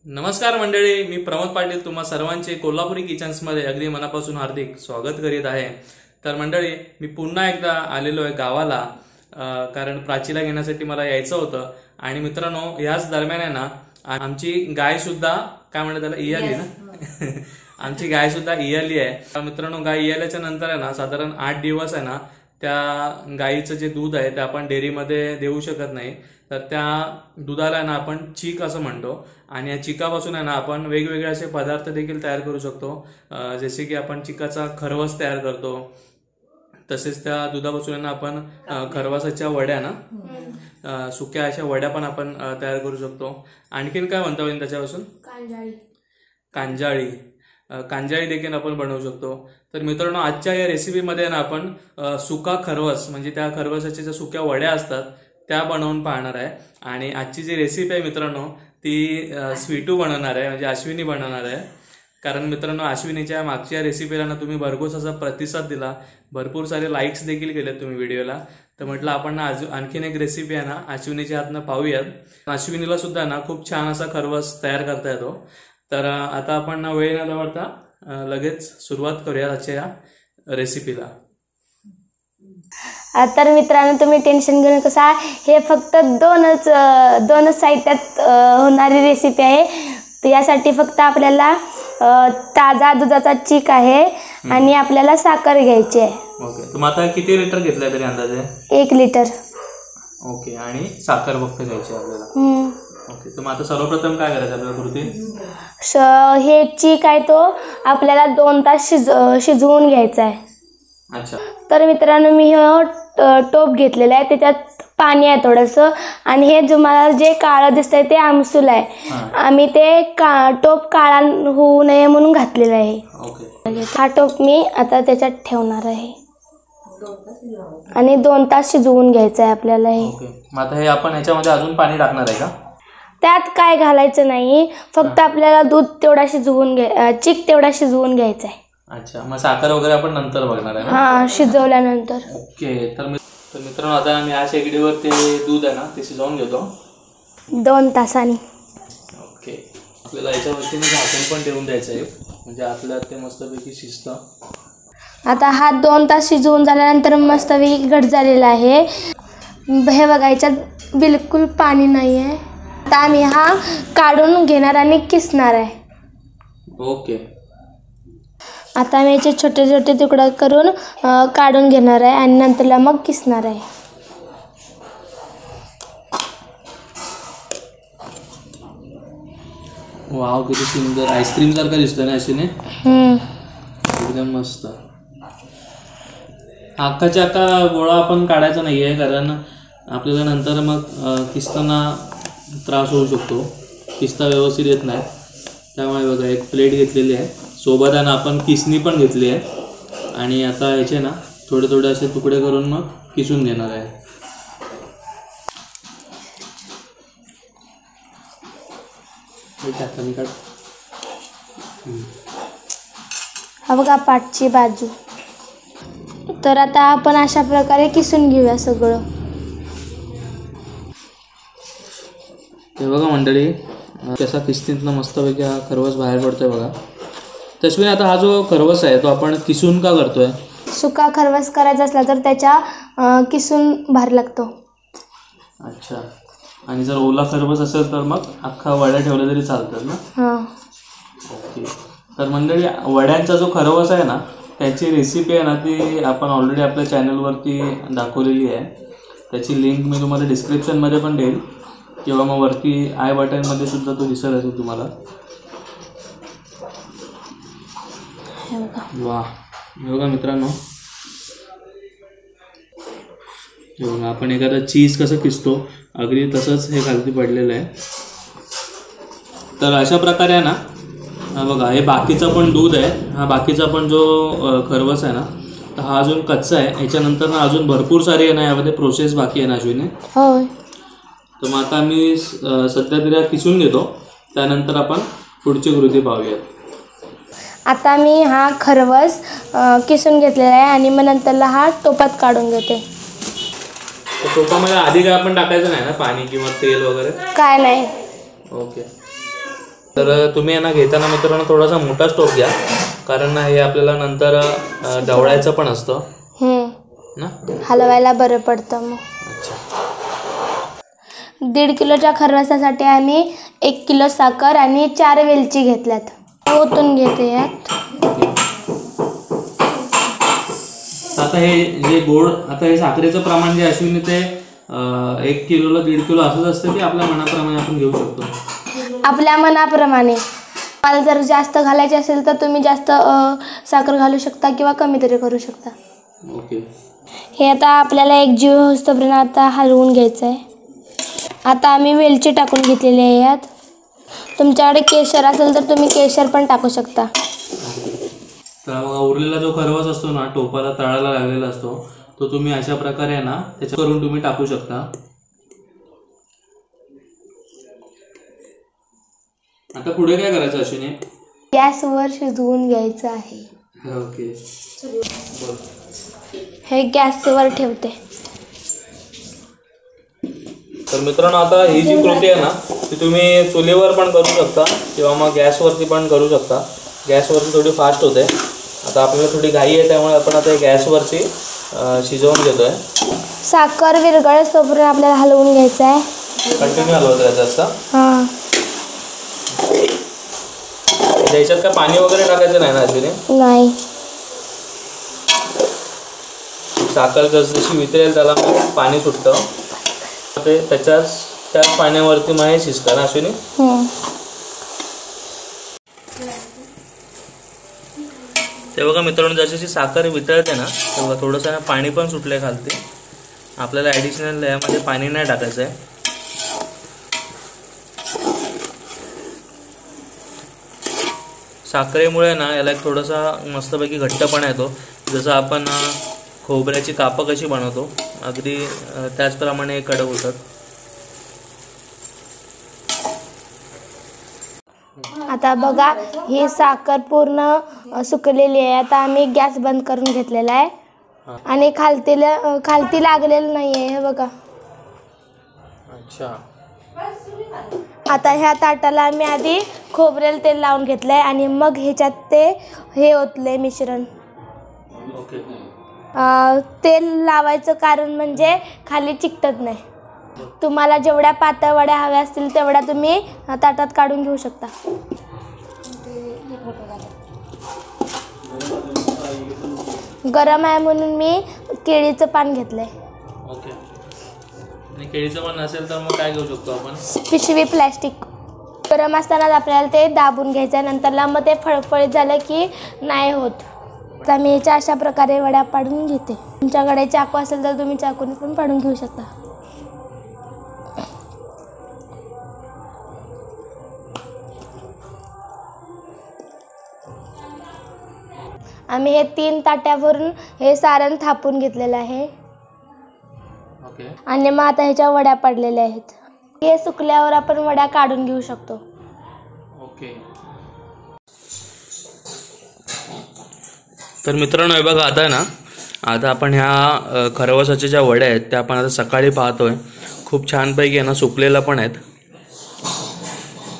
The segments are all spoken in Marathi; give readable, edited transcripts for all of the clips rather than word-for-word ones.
नमस्कार मंडळी, मी प्रमोद पाटील तुम्हा सर्वांचे कोल्हापुरी किचन्समध्ये अगदी मनापासून हार्दिक स्वागत करीत आहे। तर मंडळी, मी पुन्हा एकदा आलेलो आहे गावाला, कारण प्राचीला घेण्यासाठी मला यायचं होतं। आणि मित्रांनो, याच दरम्यान आहे ना आमची गाय सुद्धा काय म्हणतात त्याला इयाली ना आमची गाय सुद्धा इयाली आहे। मित्रांनो, गाय इयाल्याच्या नंतर आहे ना साधारण 8 दिवस आहे ना त्या गायीचं जे दूध आहे ते आपण डेअरीमध्ये देऊ शकत नाही। तर त्या दुधाला ना आपण चीक असं म्हणतो आणि या चिकापासून आहे ना आपण वेगवेगळे असे पदार्थ देखील तयार करू शकतो, जसे की आपण चिकाचा खरवस तयार करतो। तसेच त्या दुधापासून ना आपण खरवसाच्या वड्या ना सुक्या अशा वड्या पण आपण तयार करू शकतो। आणखीन काय म्हणता येईल त्याच्यापासून? कांजाळी कांजाळी देखील आपण बनवू शकतो। तर मित्रांनो, आजच्या या रेसिपीमध्ये ना आपण सुका खरवस म्हणजे त्या खरवसाच्या ज्या सुक्या वड्या असतात त्या बनवून पाहणार आहे। आणि आजची जी रेसिपी आहे मित्रांनो ती स्वीटू बनवणार आहे, म्हणजे अश्विनी बनवणार आहे। कारण मित्रांनो, अश्विनीच्या मागच्या रेसिपीला ना तुम्ही भरघोस असा प्रतिसाद दिला, भरपूर सारे लाईक्स देखील केले तुम्ही व्हिडिओला। तर म्हटलं आपण ना आणखीन एक रेसिपी आहे ना अश्विनीच्या हातनं पाहूयात। अश्विनीला सुद्धा ना खूप छान असा खरवस तयार करता येतो। तर आता आपण ना वेळ न लावता लगेच सुरुवात करूया आजच्या या रेसिपीला। तर मित्रांनो, तुम्ही टेन्शन घेऊ नका, हे फक्त दोनच साहित्यात होणारी रेसिपी आहे। तर यासाठी फक्त आपल्याला ताजा दुधाचा चीक आहे आणि आपल्याला साखर घ्यायची आहे। ओके, तुम्ही आता किती लिटर घेतलाय तरी अंदाजे? 1 लिटर। ओके, आणि साखर फक्त घ्यायची आपल्याला। ओके, तर आता सर्वप्रथम काय करायचं आपल्याला कृती? हे चीक आहे तो आपल्याला 2 तास शिजवून घ्यायचा आहे। अच्छा। तर मित्रांनो, मी टोप घेतलेला आहे, त्याच्यात पाणी आहे थोडंसं, आणि हे तुम्हाला जे काळं दिसतंय ते आमसूल आहे। आम्ही ते टोप काळा होऊ नये म्हणून घातलेला आहे। हा टोप मी आता त्याच्यात ठेवणार आहे आणि 2 तास शिजवून घ्यायचं आहे आपल्याला हे। मग आता हे आपण ह्याच्यामध्ये अजून पाणी टाकणार आहे का? त्यात काय घालायचं नाही, फक्त आपल्याला दूध तेवढा शिजवून चीक तेवढा शिजवून घ्यायचा आहे। अच्छा, मग साखर वगैरे आपण नंतर बघणार आहे ना? हा, शिजवल्यानंतर। ओके, तर मित्रांनो आता आम्ही ह्या शेगडीवर ते दूध आहे ना ते शिजवून घेतो 2 तासांनी। ओके, आपल्याला याच्यावरती झाकण पण ठेवून द्यायचं आहे, म्हणजे आपल्याला ते मस्तपैकी शिजतं। आता हा 2 तास शिजवून झाल्यानंतर मस्तपैकी घट झालेला आहे। हे बघा, याच्यात बिलकुल पाणी नाही आहे। आता आम्ही हा काढून घेणार आणि किसणार आहे। ओके, आता मी याचे छोटे छोटे तुकडे करून काढून घेणार आहे आणि नंतरला मग किसणार आहे। वाव, किती सुंदर आईस्क्रीम सारखा दिसतोय ना अशीने, एकदम मस्त। अख्खाच्या अख्खा गोळा आपण काढायचा नाहीये, कारण आपल्याला नंतर मग किसताना त्रास होऊ शकतो, किसता व्यवस्थित येत नाही। त्यामुळे बघा, एक प्लेट घेतलेली आहे, सोबत आहे ना आपण किसणी पण घेतली आहे, आणि आता याचे ना थोडे थोडे असे तुकडे करून मग किसून घेणार आहे। हा बघा पाठची बाजू। तर आता आपण अशा प्रकारे किसून घेऊया सगळं। हे बघा मंडळी, कसा किस्तीतनं मस्तपैकी हा खरवस बाहेर पडतोय बघा। तश्विनी, आता हा जो खरवस आहे तो आपण किसून का करतोय? सुका खरवस करायचा असला तर त्याच्या किसून बाहेर लागतो। अच्छा, आणि जर ओला खरवस असेल तर मग अख्खा वड्या ठेवल्या तरी चालतात ना? हां। ओके, तर मंडळी, वड्यांचा जो खरवस आहे ना त्याची रेसिपी आहे ना ती आपण ऑलरेडी आपल्या चॅनलवरती दाखवलेली आहे। त्याची लिंक मी तुम्हाला डिस्क्रिप्शनमध्ये पण देईल, किंवा मग वरती आय बटनमध्ये सुद्धा तो दिसत असेल तुम्हाला। वा, बघा मित्रांनो, बघा आपण एखादा चीज कसं किसतो अगदी तसंच हे खालती पडलेलं आहे। तर अशा प्रकारे आहे ना, बघा हे बाकीचं पण दूध आहे, हा बाकीचा पण जो खरवस आहे ना तर हा अजून कच्चा आहे। याच्यानंतर ना अजून भरपूर सारी आहे ना यामध्ये प्रोसेस बाकी आहे ना अश्विनी? होय। तर मग आता मी सध्या तरी किसून घेतो, त्यानंतर आपण पुढची कृती पाहूया। आता मी हा खरवस किसून घेतलेला आहे आणि मग नंतरला हा टोपात काढून घेते। टोपामध्ये आधी काय आपण टाकायचं नाही ना, पाणी किंवा तेल वगैरे? काय नाही। ओके, तर तुम्ही यांना घेताना मित्रांनो थोडासा मोठा स्टोव घ्या, कारण ना हे आपल्याला नंतर ढवळायचं पण असतं ना, हलवायला बरं पडतं मग. अच्छा. 1.5 किलोच्या खरवसासाठी आम्ही 1 किलो साखर आणि 4 वेलची घेतल्यात. ओतून घेते यात. आता हे जे गोड, आता हे साखरेचं प्रमाण जे अश्विनी ते 1 किलोला 1.5 किलो असंच असतं की आपल्या मनाप्रमाणे आपण घेऊ शकतो? आपल्या मनाप्रमाणे. मला जर जास्त घालायचे असेल तर तुम्ही जास्त साखर घालू शकता किंवा कमी तरी करू शकता. ओके. हे आता आपल्याला एक जीव होईपर्यंत आता हलवून घ्यायचं आहे. आता आम्ही वेलची टाकून घेतलेली आहे यात. तुमच्याकडे केशर असेल तर तुम्ही केशर पण टाकू शकता. तर उरलेला जो खरवस असतो ना, टोपाला तळाला लागलेला असतो, तो तुम्ही अशा प्रकारे ना त्याच्या करून तुम्ही टाकू शकता. आता पुढे काय करायचं अश्विनी? गॅसवर शिजवून घ्यायचं आहे. ओके. हे गॅसवर ठेवते. तर मित्रांनो, आता ही जी कृती आहे ना ती तुम्ही चुलीवर पण करू शकता किंवा मग गॅसवरती पण करू शकता. गॅसवरती थोडी फास्ट होते. आता आपल्याला थोडी घाई आहे त्यामुळे आपण आता गॅसवरती शिजवून घेतोय. साखर विरघळेपर्यंत आपल्याला हलवून घ्यायचं आहे. कंटिन्यू हलवत राहायचं असतं. हां. याच्यात काय पाणी वगैरे टाकायचं नाही ना अश्विनी? नाही. साखर जशी वितळेल त्याला मग पाणी सुटतं, ते त्याच पाण्यावरती मग हे शिजतं ना अश्विनी? ते बघा मित्रांनो, जशी साखर वितळते ना तेव्हा थोडंसं पाणी पण सुटलंय खालती. आपल्याला ॲडिशनल यामध्ये पाणी नाही टाकायचं आहे. साखरेमुळे ना याला एक थोडासा मस्तपैकी घट्टपणा येतो. जसं आपण खोबऱ्याची कापं कशी बनवतो अगदी त्याचप्रमाणे कडक होतात. आता बघा ही साखर पूर्ण सुकलेली आहे. आता आम्ही गॅस बंद करून घेतलेला आहे आणि खालती लागलेलं नाही आहे. हे बघा. अच्छा. आता ह्या ताटाला आम्ही आधी खोबरेल तेल लावून घेतलंय आणि मग ह्याच्यात ते हे ओतले मिश्रण. ओके. तेल लावायचं कारण म्हणजे खाली चिकटत नाही. तुम्हाला जेवढ्या पातळ वड्या हव्या असतील तेवढ्या तुम्ही ताटात काढून घेऊ शकता. गरम आहे म्हणून मी केळीचं पान घेतलंय. ओके. आणि केळीचं पान नसेल तर मग काय घेऊ शकतो आपण? पिशवी, प्लॅस्टिक. गरम असतानाच आपल्याला ते दाबून घ्यायचं आहे. नंतरला मग ते फळफळीत झालं की नाही होत. तर मी ह्याच्या अशा प्रकारे वड्या पाडून घेते. तुमच्याकडे चाकू असेल तर तुम्ही चाकूने पण पाडून घेऊ शकता. आम्ही हे 3 ताट्यावरून हे सारण थापून घेतलेलं आहे. ओके. आणि मग आता ह्याच्या वड्या पडलेल्या आहेत. हे सुकल्यावर आपण वड्या काढून घेऊ शकतो. ओके. तर मित्रांनो, हे बघा आता ना, आता आपण ह्या खरवसाच्या ज्या वड्या आहेत त्या आपण आता सकाळी पाहतोय. खूप छानपैकी आहे ना, सुकलेल्या पण आहेत.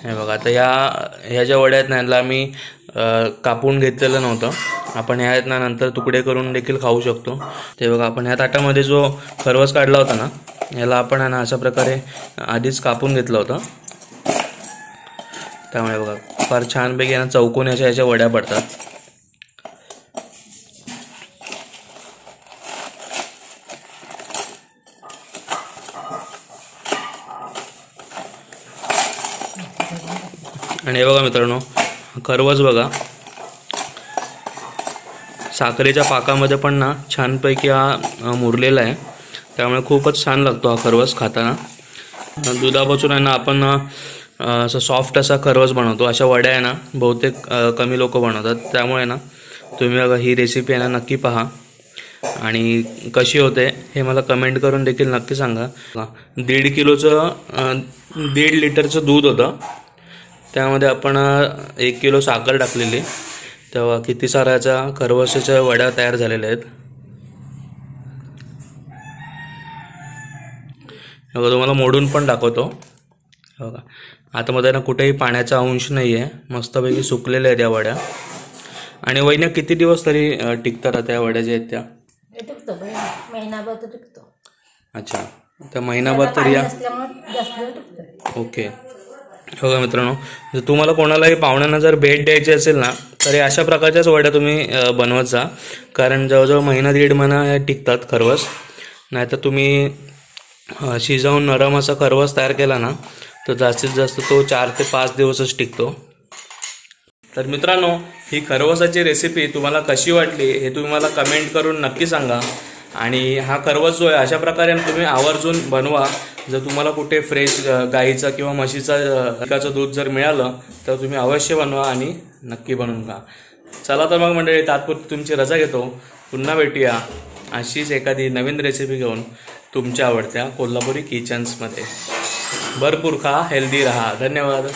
हे बघा, आता ह्या ज्या वड्या आहेत ना ह्याला आम्ही कापून घेतलेलं नव्हतं. आपण ह्या आहेत ना नंतर तुकडे करून देखील खाऊ शकतो. ते बघा, आपण ह्या ताटामध्ये जो खरवस काढला होता ना याला आपण ना अशा प्रकारे आधीच कापून घेतलं होतं. त्यामुळे बघा फार छानपैकी ना चौकोनी अशा ह्याच्या वड्या पडतात. आणि हे बघा मित्रांनो, खरवस बघा साखरेच्या पाकामध्ये पण ना छानपैकी हा मुरलेला आहे. त्यामुळे खूपच छान लागतो हा खरवस खाताना. दुधापासून आहे ना आपण असं सॉफ्ट असा खरवस बनवतो. अशा वड्या आहे ना बहुतेक कमी लोक बनवतात. त्यामुळे ना तुम्ही बघा ही रेसिपी आहे ना नक्की पहा आणि कशी होते हे मला कमेंट करून देखील नक्की सांगा. 1.5 किलोचं 1.5 लिटरचं दूध होतं. त्यामध्ये आपण 1 किलो साखर टाकलेली. तेव्हा किती साऱ्याच्या खरवसाच्या वड्या तयार झालेल्या आहेत. बघा तुम्हाला मोडून पण दाखवतो. बघा आतमध्ये ना कुठेही पाण्याचा अंश नाही आहे, मस्तपैकी सुकलेल्या आहेत या वड्या. आणि वहिनी किती दिवस तरी टिकतात आता या वड्या ज्या आहेत त्या? टिकतो महिनाभर तर टिकतो. अच्छा, तर महिनाभर तरी या. जास्त टिकतो. ओके. बघा मित्रांनो, जर तुम्हाला कोणालाही पाहुण्यांना जर भेट द्यायची असेल ना, तर अशा प्रकारच्याच वड्या तुम्ही बनवत जा, कारण जवळजवळ महिना दीड महिना हे टिकतात खरवस. नाहीतर तुम्ही शिजवून नरम असा खरवस तयार केला ना, तर जास्तीत जास्त तो 4 ते 5 दिवसच टिकतो. तर मित्रांनो, ही खरवसाची रेसिपी तुम्हाला कशी वाटली हे तुम्ही मला कमेंट करून नक्की सांगा. आणि हा खरवस जो आहे अशा प्रकारे तुम्ही आवर्जून बनवा. जर तुम्हाला कुठे फ्रेश गाईचं किंवा म्हशीचं दूध जर मिळालं तर तुम्ही अवश्य बनवा आणि नक्की बनवून खा. चला तर मग मंडळी, तात्पुरती तुमची रजा घेतो. पुन्हा भेटूया अशीच एखादी नवीन रेसिपी घेऊन तुमच्या आवडत्या कोल्हापुरी किचन्समध्ये. भरपूर खा, हेल्दी राहा. धन्यवाद.